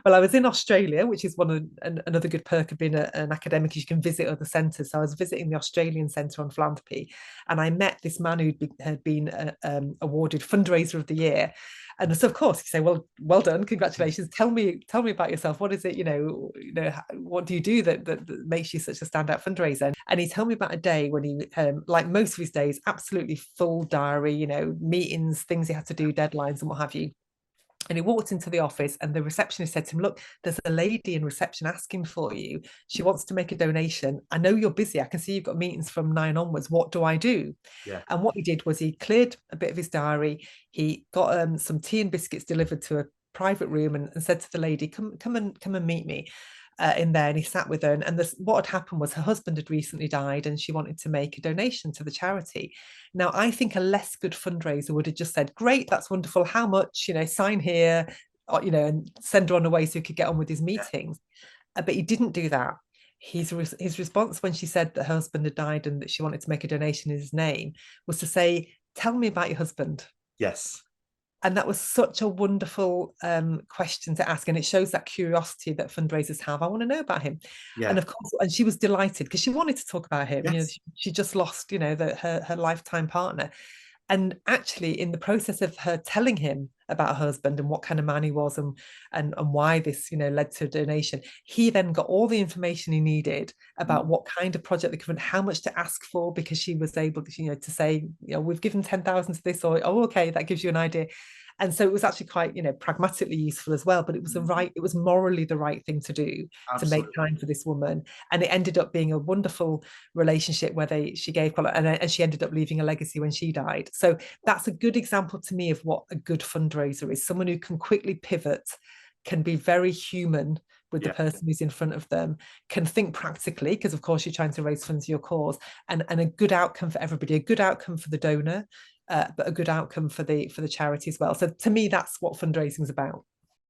Well, I was in Australia, which is another good perk of being an academic, is you can visit other centres. So I was visiting the Australian Centre on Philanthropy, and I met this man had been awarded Fundraiser of the Year. And so, of course, you say, well done, congratulations. Tell me about yourself. What is it, what do you do that makes you such a standout fundraiser? And he told me about a day when he, like most of his days, absolutely full diary, meetings, things he had to do, deadlines, and what have you. And he walked into the office, and the receptionist said to him, "Look, there's a lady in reception asking for you. She wants to make a donation. I know you're busy. I can see you've got meetings from 9 onwards. What do I do?" Yeah. And what he did was he cleared a bit of his diary. He got some tea and biscuits delivered to a private room, and said to the lady, come and meet me in there." And he sat with her. And what had happened was her husband had recently died, and she wanted to make a donation to the charity. Now, I think a less good fundraiser would have just said, "Great, that's wonderful. How much? Sign here, and send her on the way so he could get on with his Yeah. meetings." But he didn't do that. His response when she said that her husband had died and that she wanted to make a donation in his name was to say, "Tell me about your husband." Yes. And that was such a wonderful question to ask. And it shows that curiosity that fundraisers have. I want to know about him. And Yeah. of course, and she was delighted because she wanted to talk about him. Yes. She just lost, her lifetime partner. And actually, in the process of her telling him about her husband and what kind of man he was, and why this, led to a donation, he then got all the information he needed about what kind of project they could, how much to ask for, because she was able to, to say, "We've given 10,000 to this," or, "Oh, okay, that gives you an idea." And so it was actually quite, pragmatically useful as well. But it was morally the right thing to do, to make Absolutely. time for this woman. And it ended up being a wonderful relationship where she gave, and she ended up leaving a legacy when she died. So that's a good example to me of what a good fundraiser is: someone who can quickly pivot, can be very human with the Yeah. person who's in front of them, can think practically, because of course you're trying to raise funds for your cause, and a good outcome for everybody, a good outcome for the donor, but a good outcome for the charity as well. So to me, that's what fundraising is about.